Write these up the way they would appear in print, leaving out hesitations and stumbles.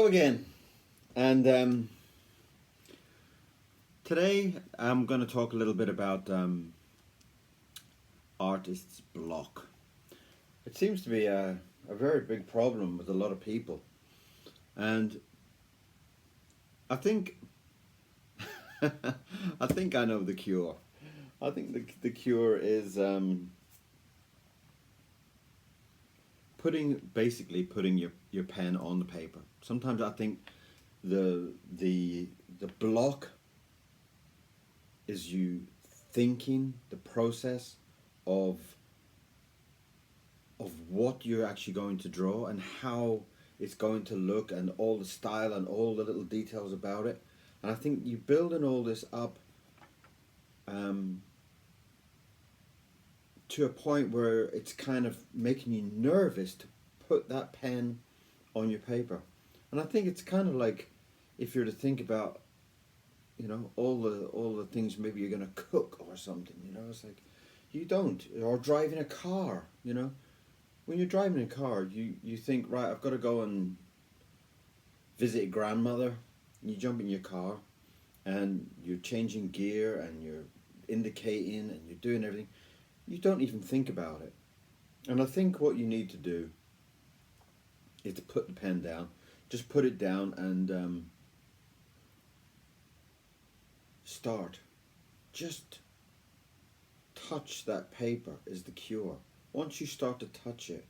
again, and today I'm going to talk a little bit about artist's block. It seems to be a very big problem with a lot of people, and I think I think I know the cure. I think the cure is putting your pen on the paper. Sometimes I think the block is you thinking the process of what you're actually going to draw and how it's going to look and all the style and all the little details about it. And I think you building all this up to a point where it's kind of making you nervous to put that pen on your paper. And I think it's kind of like if you're to think about, all the things maybe you're gonna cook or something. It's like you don't, or driving a car. When you're driving a car, you think, right, I've got to go and visit a grandmother. And you jump in your car, and you're changing gear, and you're indicating, and you're doing everything. You don't even think about it. And I think what you need to do is to put the pen down. Just put it down and start. Just touch that paper is the cure. Once you start to touch it,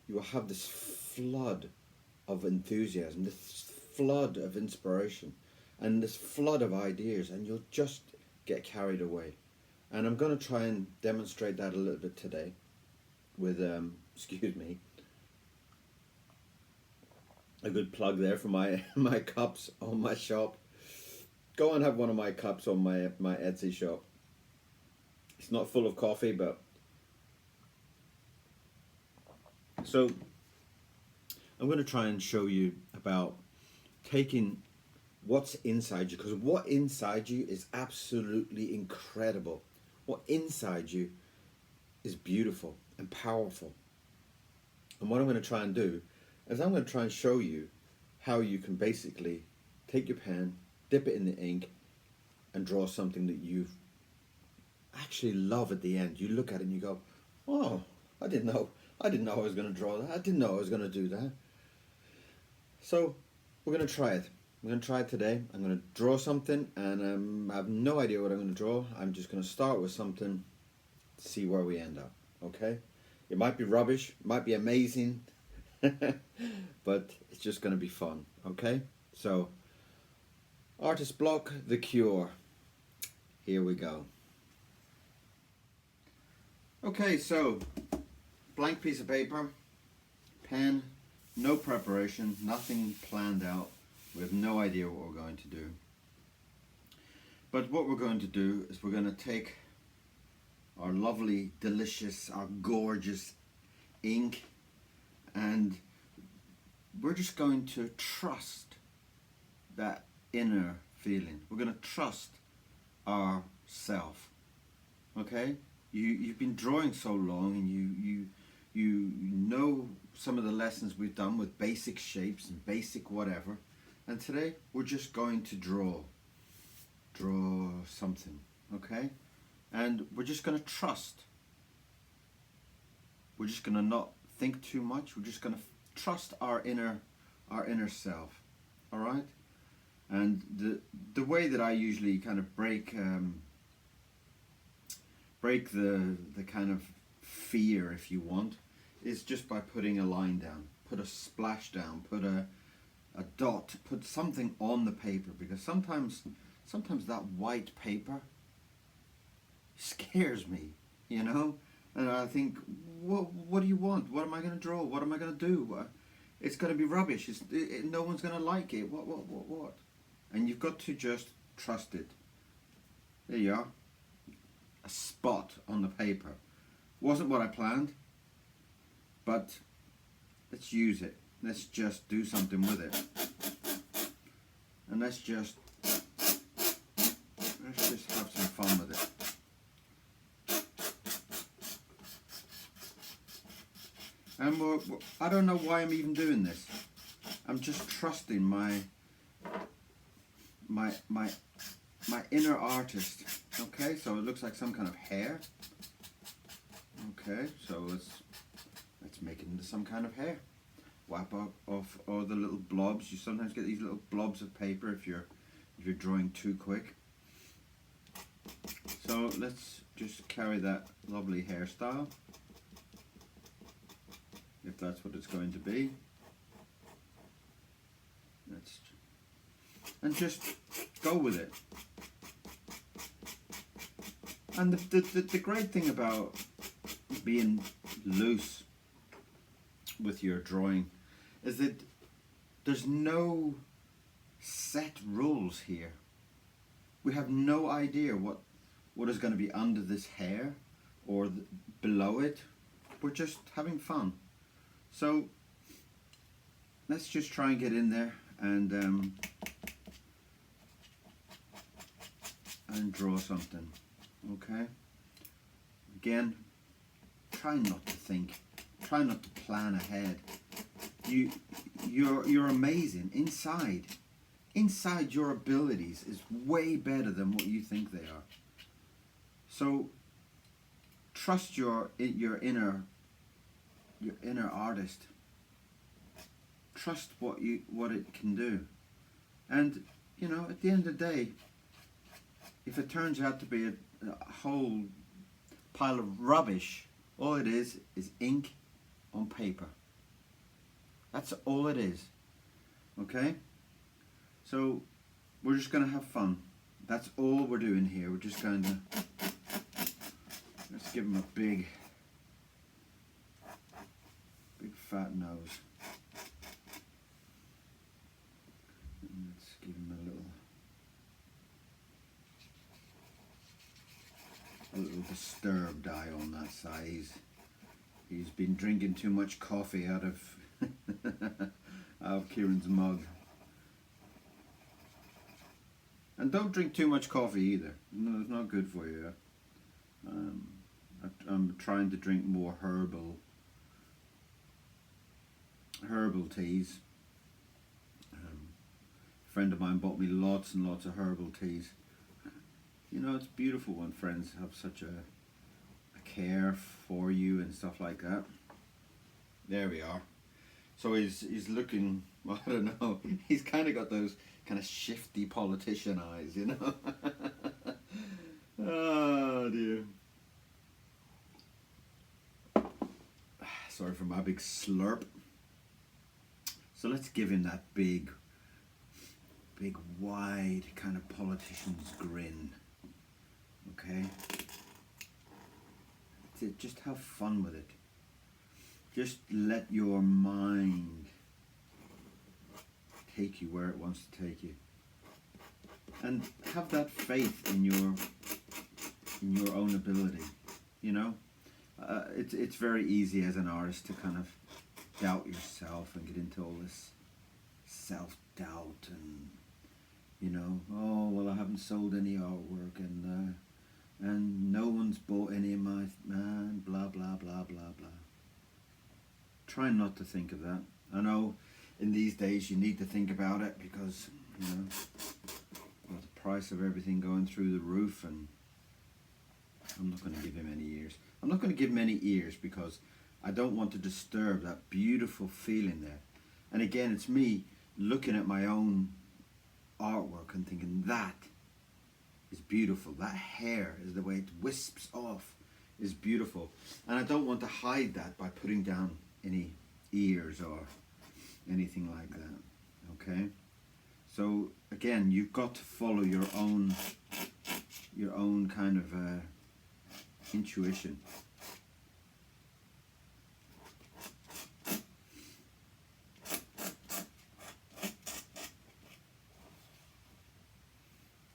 you will have this flood of enthusiasm, this flood of inspiration, and this flood of ideas, and you'll just get carried away. And I'm going to try and demonstrate that a little bit today with, excuse me, a good plug there for my my cups on my shop. Go and have one of my cups on my Etsy shop. It's not full of coffee, but so I'm going to try and show you about taking what's inside you, because what inside you is absolutely incredible. What inside you is beautiful and powerful. And what I'm going to try and do is I'm going to try and show you how you can basically take your pen, dip it in the ink, and draw something that you actually love at the end. You look at it and you go, oh, I didn't know I was going to draw that. I didn't know I was going to do that. So we're going to try it. I'm going to try it today. I'm going to draw something, and I have no idea what I'm going to draw. I'm just going to start with something, see where we end up, okay? It might be rubbish, it might be amazing, but it's just going to be fun, okay? So, artist block, the cure. Here we go. Okay, so, blank piece of paper, pen, no preparation, nothing planned out. We have no idea what we're going to do. But what we're going to do is we're going to take our lovely, delicious, our gorgeous ink, and we're just going to trust that inner feeling. We're going to trust ourself. Okay? You've been drawing so long, and you know some of the lessons we've done with basic shapes and basic whatever. And today we're just going to draw something, okay? And we're just going to trust. We're just going to not think too much. We're just going to trust our inner self, all right? And the way that I usually kind of break the kind of fear, if you want, is just by putting a line down, put a splash down, put a dot, put something on the paper, because sometimes that white paper scares me, and I think, what do you want? What am I going to draw? What am I going to do? It's going to be rubbish. No one's going to like it. What? And you've got to just trust it. There you are. A spot on the paper. Wasn't what I planned, but let's use it. Let's just do something with it. And let's just have some fun with it. And I don't know why I'm even doing this. I'm just trusting my inner artist. Okay, so it looks like some kind of hair. Okay, so let's make it into some kind of hair. Wipe off all the little blobs. You sometimes get these little blobs of paper if you're drawing too quick. So let's just carry that lovely hairstyle, if that's what it's going to be. And just go with it. And the great thing about being loose with your drawing is that there's no set rules here. We have no idea what is going to be under this hair or below it. We're just having fun. So let's just try and get in there and draw something. Okay? Again, try not to think. Try not to plan ahead. You're amazing. Inside your abilities is way better than what you think they are. So trust your inner artist. Trust what it can do. And you know, at the end of the day, if it turns out to be a whole pile of rubbish, all it is ink on paper. That's all it is. Okay? So we're just going to have fun. That's all we're doing here. We're just going to, let's give him a big fat nose. And let's give him a little disturbed eye on that side. He's been drinking too much coffee out of Kieron's mug. And don't drink too much coffee either. No, it's not good for you. I'm trying to drink more herbal teas. A friend of mine bought me lots and lots of herbal teas. You know, it's beautiful when friends have such a care for you and stuff like that. There we are. So he's looking, well, I don't know, he's kind of got those kind of shifty politician eyes, you know. Oh dear. Sorry for my big slurp. So let's give him that big wide kind of politician's grin. Okay? Just have fun with it. Just let your mind take you where it wants to take you. And have that faith in your own ability. You know? It's very easy as an artist to kind of doubt yourself and get into all this self-doubt and, you know, oh, well, I haven't sold any artwork and no one's bought any of my, blah, blah, blah, blah, blah. Try not to think of that. I know in these days you need to think about it because, you know, with the price of everything going through the roof, and I'm not going to give him any ears. I'm not going to give him any ears because I don't want to disturb that beautiful feeling there. And again, it's me looking at my own artwork and thinking that is beautiful. That hair is the way it wisps off is beautiful. And I don't want to hide that by putting down any ears or anything like that. Okay? So again, you've got to follow your own kind of intuition.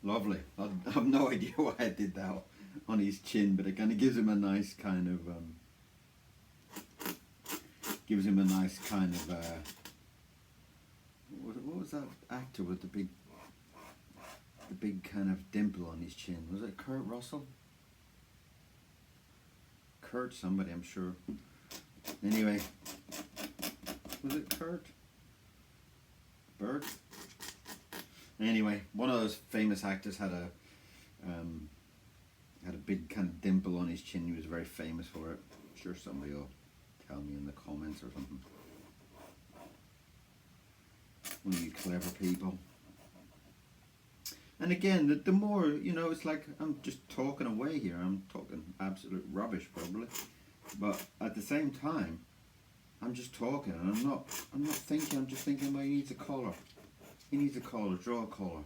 Lovely. I have no idea why I did that on his chin, but it kind of gives him a nice kind of what was that actor with the big kind of dimple on his chin? Was it Kurt Russell? Kurt somebody, I'm sure. Anyway, was it Kurt? bird. Anyway, one of those famous actors had a big kind of dimple on his chin. He was very famous for it. I'm sure somebody will tell me in the comments or something. One of you clever people. And again, the more, you know, it's like I'm just talking away here. I'm talking absolute rubbish probably. But at the same time, I'm just talking and I'm not thinking. I'm just thinking, well, he needs a collar. He needs a collar. Draw a collar.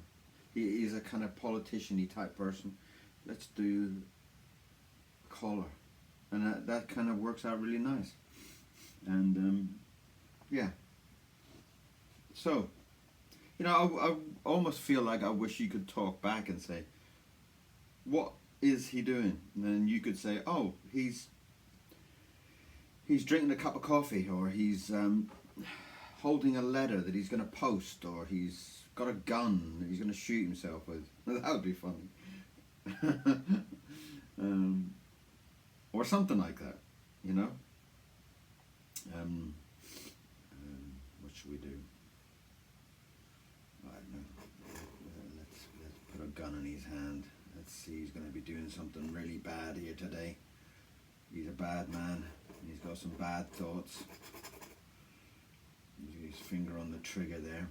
He's a kind of politician-y type person. Let's do a collar. And that kind of works out really nice. And yeah. So, you know, I almost feel like I wish you could talk back and say, what is he doing? And then you could say, oh, he's drinking a cup of coffee, or he's holding a letter that he's going to post, or he's got a gun that he's going to shoot himself with. That would be funny. Or something like that, you know. What should we do? I don't know. Let's put a gun in his hand. Let's see, he's going to be doing something really bad here today. He's a bad man. He's got some bad thoughts. He's got his finger on the trigger there.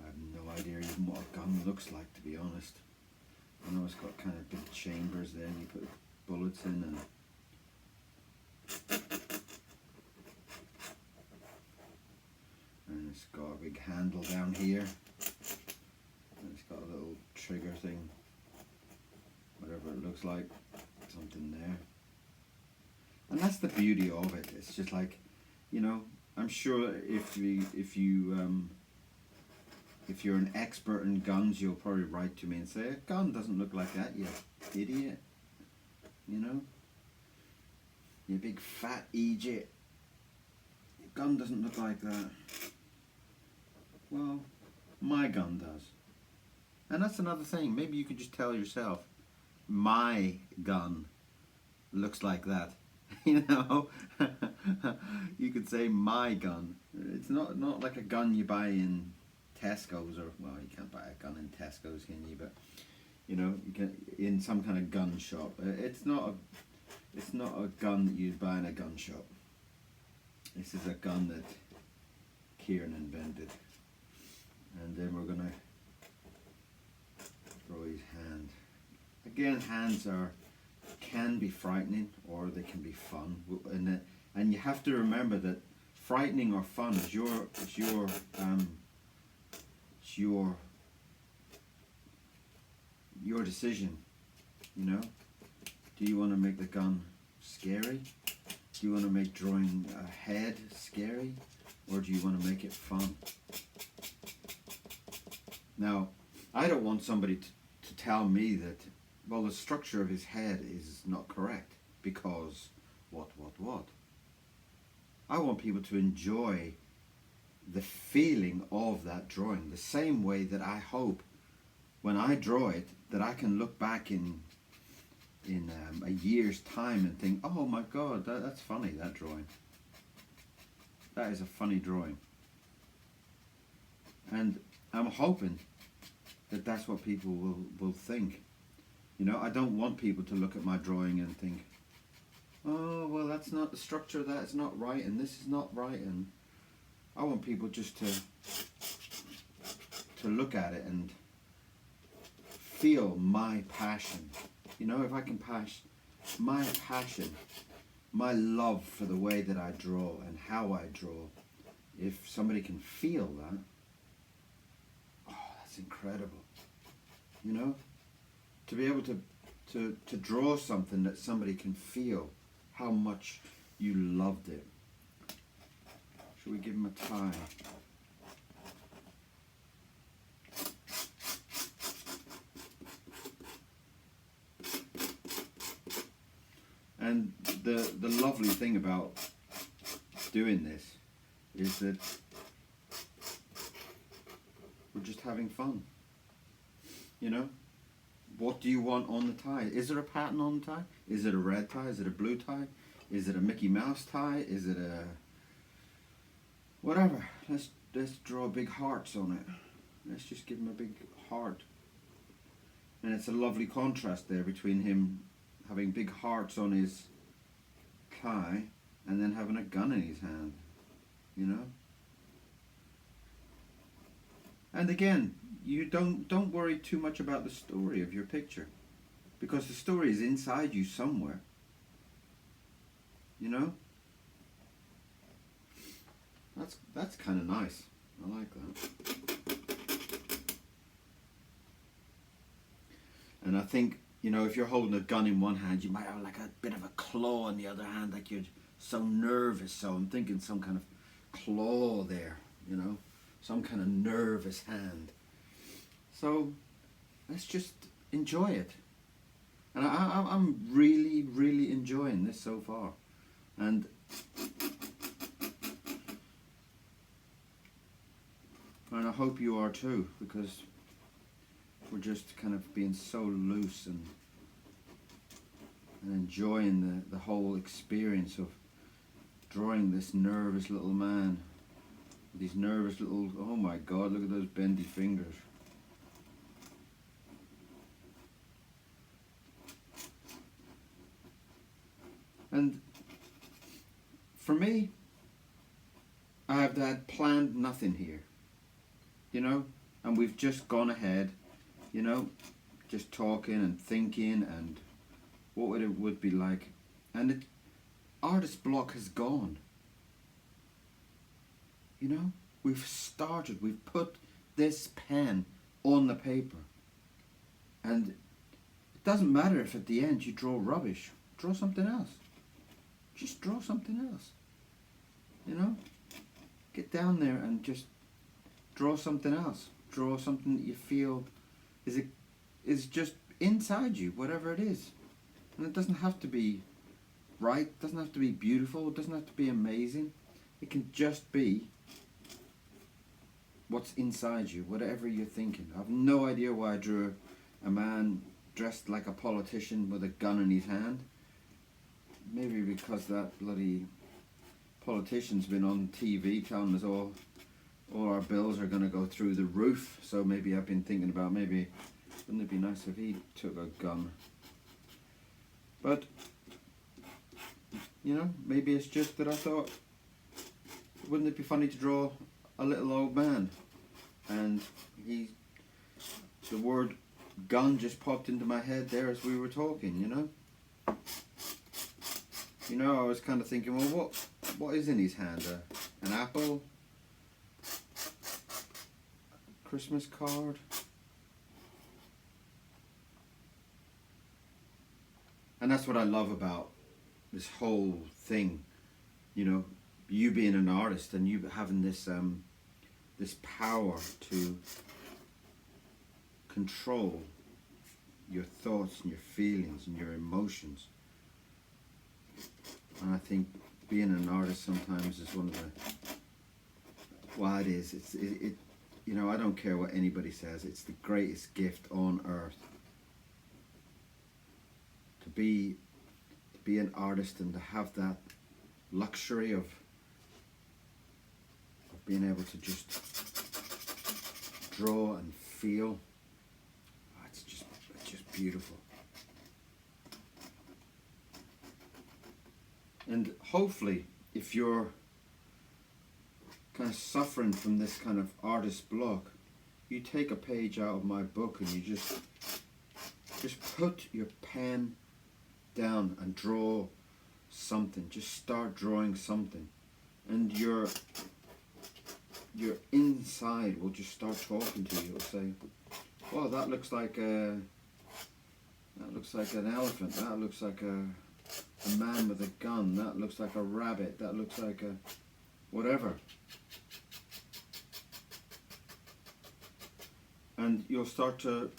I have no idea even what a gun looks like, to be honest. I know it's got kind of big chambers there, and you put bullets in, and it's got a big handle down here, and it's got a little trigger thing, whatever it looks like, something there. And that's the beauty of it. It's just like, you know, I'm sure if you're an expert in guns, you'll probably write to me and say, a gun doesn't look like that, you idiot. You know? You big fat idiot. A gun doesn't look like that. Well, my gun does. And that's another thing. Maybe you could just tell yourself, my gun looks like that. You know? You could say my gun. It's not like a gun you buy in Tesco's, or, well, you can't buy a gun in Tesco's, can you? But you know, you can in some kind of gun shop. It's not a gun that you'd buy in a gun shop. This is a gun that Kieron invented, and then we're gonna draw his hand. Again, hands can be frightening, or they can be fun, and you have to remember that frightening or fun is your decision. You know, do you want to make the gun scary? Do you want to make drawing a head scary, or do you want to make it fun? Now, I don't want somebody to tell me that, well, the structure of his head is not correct because what. I want people to enjoy the feeling of that drawing, the same way that I hope when I draw it that I can look back in a year's time and think, oh my God, that's funny, that drawing. That is a funny drawing. And I'm hoping that that's what people will think. You know, I don't want people to look at my drawing and think, oh, well, that's not the structure, that's not right, and this is not right. And I want people just to look at it and feel my passion. You know, if I can my passion, my love for the way that I draw and how I draw, if somebody can feel that, oh, that's incredible. You know, to be able to draw something that somebody can feel how much you loved it. Should we give him a tie? And the lovely thing about doing this is that we're just having fun. You know? What do you want on the tie? Is there a pattern on the tie? Is it a red tie? Is it a blue tie? Is it a Mickey Mouse tie? Is it a whatever? Let's draw big hearts on it. Let's just give him a big heart. And it's a lovely contrast there between him having big hearts on his thigh and then having a gun in his hand, you know? And again, you don't worry too much about the story of your picture, because the story is inside you somewhere, you know? That's kind of nice. I like that. And I think, you know, if you're holding a gun in one hand, you might have like a bit of a claw in the other hand, like you're so nervous. So I'm thinking some kind of claw there, you know, some kind of nervous hand. So let's just enjoy it. And I'm really, really enjoying this so far. And I hope you are too, because we're just kind of being so loose and enjoying the whole experience of drawing this nervous little man with these nervous little, oh my God, look at those bendy fingers. And for me, I have had planned nothing here, you know, and we've just gone ahead, you know, just talking and thinking and what it would be like. And artist block has gone. You know, we've started, we've put this pen on the paper. And it doesn't matter if at the end you draw rubbish. Draw something else. Just draw something else. You know? Get down there and just draw something else. Draw something that you feel is just inside you, whatever it is. And it doesn't have to be right, it doesn't have to be beautiful, it doesn't have to be amazing. It can just be what's inside you, whatever you're thinking. I have no idea why I drew a man dressed like a politician with a gun in his hand. Maybe because that bloody politician's been on TV telling us all our bills are going to go through the roof. So maybe I've been thinking about, maybe wouldn't it be nice if he took a gun? But, you know, maybe it's just that I thought, wouldn't it be funny to draw a little old man? And the word gun just popped into my head there as we were talking, you know? You know, I was kind of thinking, well, what is in his hand? An apple? Christmas card? And that's what I love about this whole thing, you know, you being an artist and you having this this power to control your thoughts and your feelings and your emotions. And I think being an artist sometimes is one of the, well, it is, it you know, I don't care what anybody says, it's the greatest gift on earth. To be an artist and to have that luxury of being able to just draw and feel, it's just beautiful. And hopefully, if you're kind of suffering from this kind of artist block, you take a page out of my book and you just put your pen down and draw something. Just start drawing something, and your inside will just start talking to you. It'll say, "Well, that looks like an elephant. That looks like a man with a gun. That looks like a rabbit. That looks like a whatever." And you'll start to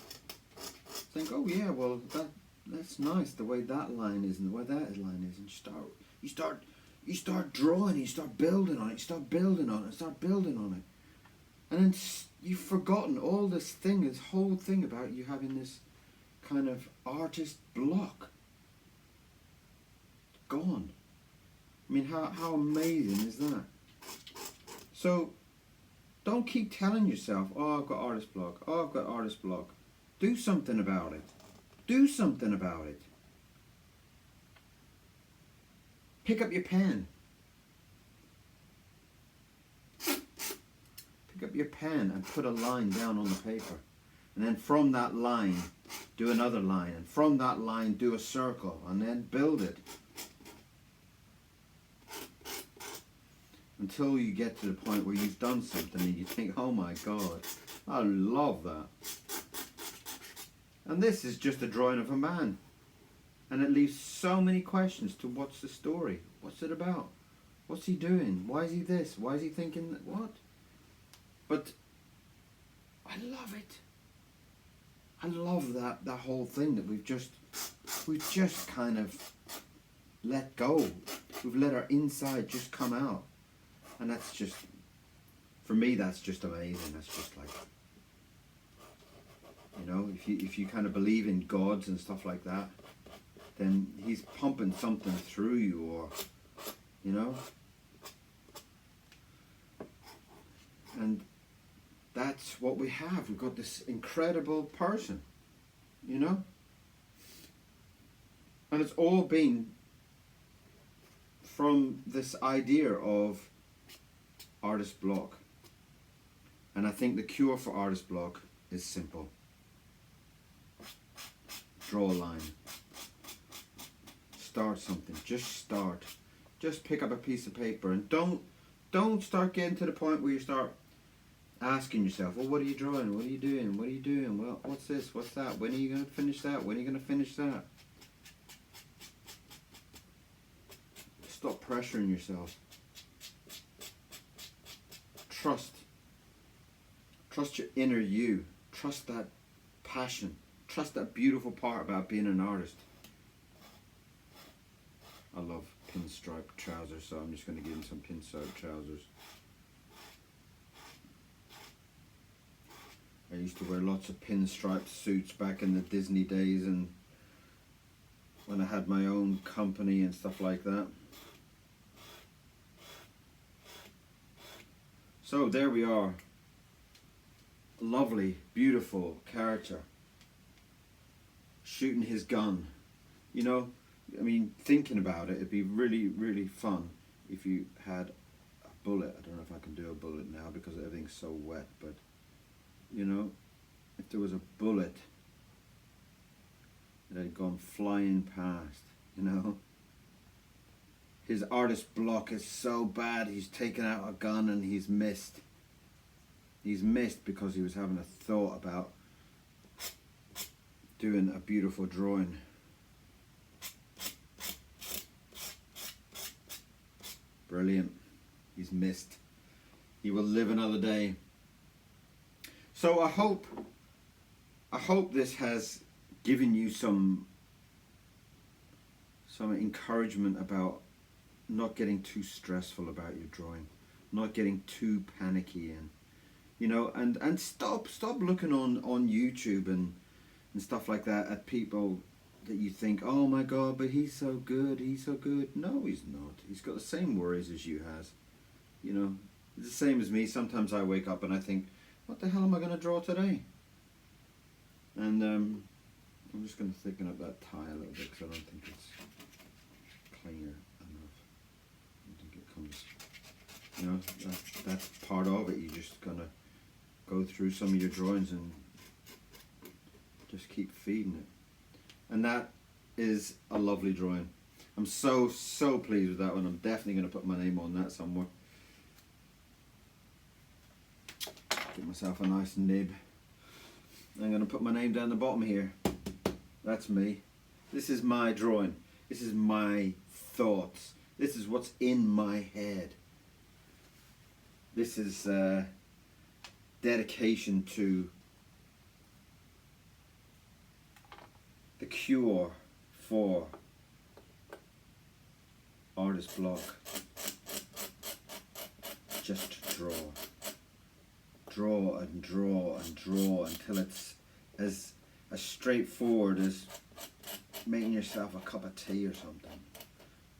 think, "Oh yeah, well that's nice, the way that line is and the way that line is," and you start drawing, you start building on it, you start building on it, start building on it, and then you've forgotten all this whole thing about you having this kind of artist block. Gone. I mean, how amazing is that? So don't keep telling yourself, oh, I've got artist block, oh, I've got artist block. Do something about it. Do something about it. Pick up your pen. Pick up your pen and put a line down on the paper. And then from that line, do another line. And from that line, do a circle. And then build it. Until you get to the point where you've done something and you think, oh my God, I love that. And this is just a drawing of a man. And it leaves so many questions to what's the story? What's it about? What's he doing? Why is he this? Why is he thinking that? What? But I love it. I love that whole thing that we've just kind of let go. We've let our inside just come out. And that's just, for me, that's just amazing. That's just like, you know, if you kind of believe in gods and stuff like that, then he's pumping something through you, or, you know. And that's what we have. We've got this incredible person, you know. And it's all been from this idea of artist block. And I think the cure for artist block is simple. Draw a line. Start something. Just start. Just pick up a piece of paper, and don't start getting to the point where you start asking yourself, well, what are you drawing? What are you doing? What are you doing? Well, what's this? What's that? When are you going to finish that? When are you going to finish that? Stop pressuring yourself. Trust your inner you. Trust that passion. Trust that beautiful part about being an artist. I love pinstripe trousers, so I'm just going to give him some pinstripe trousers. I used to wear lots of pinstripe suits back in the Disney days, and when I had my own company and stuff like that. So there we are. Lovely, beautiful character. Shooting his gun. You know, I mean, thinking about it, it'd be really, really fun if you had a bullet. I don't know if I can do a bullet now because everything's so wet, but, you know, if there was a bullet that had gone flying past, you know. His artist block is so bad, he's taken out a gun and he's missed. He's missed because he was having a thought about doing a beautiful drawing. Brilliant. He's missed. He will live another day. So I hope this has given you some encouragement about not getting too stressful about your drawing, not getting too panicky, and you know, and stop looking on YouTube and stuff like that at people that you think, oh my God, but he's so good. No, he's not. He's got the same worries as you has. You know, it's the same as me. Sometimes I wake up and I think, what the hell am I going to draw today? And I'm just going to thicken up that tie a little bit because I don't think it's clear enough. I think it comes, you know, that's part of it. You're just going to go through some of your drawings and just keep feeding it. And that is a lovely drawing. I'm so pleased with that one. I'm definitely going to put my name on that somewhere. Get myself a nice nib. I'm going to put my name down the bottom here. That's me. This is my drawing. This is my thoughts. This is what's in my head. This is dedication to the cure for artist block. Just draw. Draw and draw and draw until it's as straightforward as making yourself a cup of tea or something.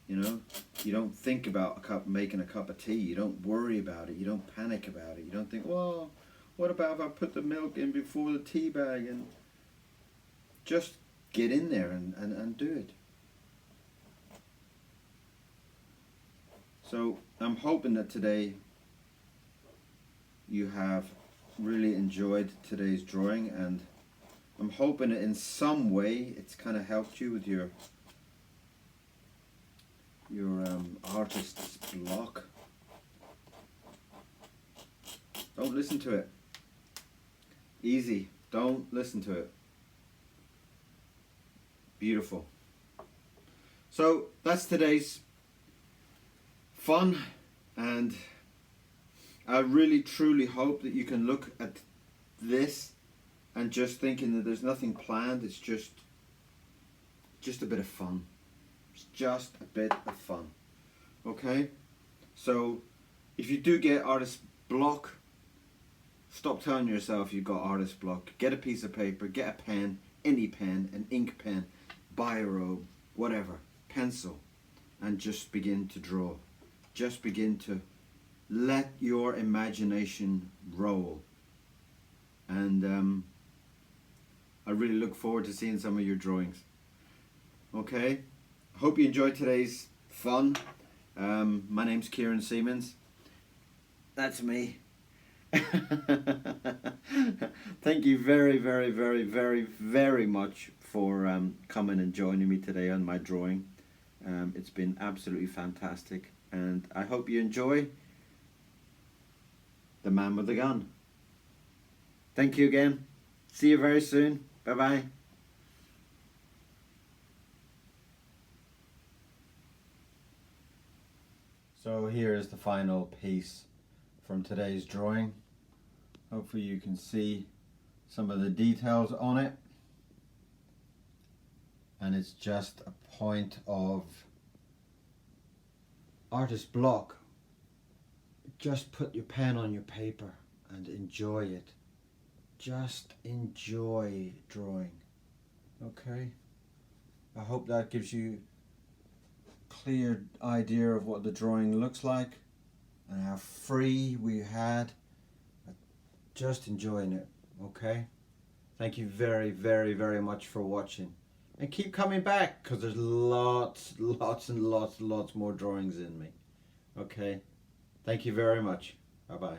You know, you don't think about making a cup of tea. You don't worry about it. You don't panic about it. You don't think, well, what about if I put the milk in before the tea bag? And just get in there and do it. So I'm hoping that today you have really enjoyed today's drawing, and I'm hoping that in some way it's kind of helped you with your artist's block. Don't listen to it. Easy. Don't listen to it. Beautiful. So that's today's fun, and I really truly hope that you can look at this and just thinking that there's nothing planned. It's just a bit of fun. It's just a bit of fun. Okay? So if you do get artist block, stop telling yourself you've got artist block. Get a piece of paper, get a pen, any pen, an ink pen, biro, whatever, pencil, and just begin to draw. Just begin to let your imagination roll. And I really look forward to seeing some of your drawings. Okay? I hope you enjoyed today's fun. My name's Kieron Seamons. That's me. Thank you very, very, very, very, very much for coming and joining me today on my drawing. It's been absolutely fantastic, and I hope you enjoy The Man with the Gun. Thank you again. See you very soon. Bye bye. So here is the final piece from today's drawing. Hopefully you can see some of the details on it, and it's just a point of artist block. Just put your pen on your paper and enjoy it. Just enjoy drawing. Okay? I hope that gives you a clear idea of what the drawing looks like and how free we had. Just enjoying it. Okay? Thank you very, very, very much for watching. And keep coming back, because there's lots and lots more drawings in me. Okay? Thank you very much. Bye-bye.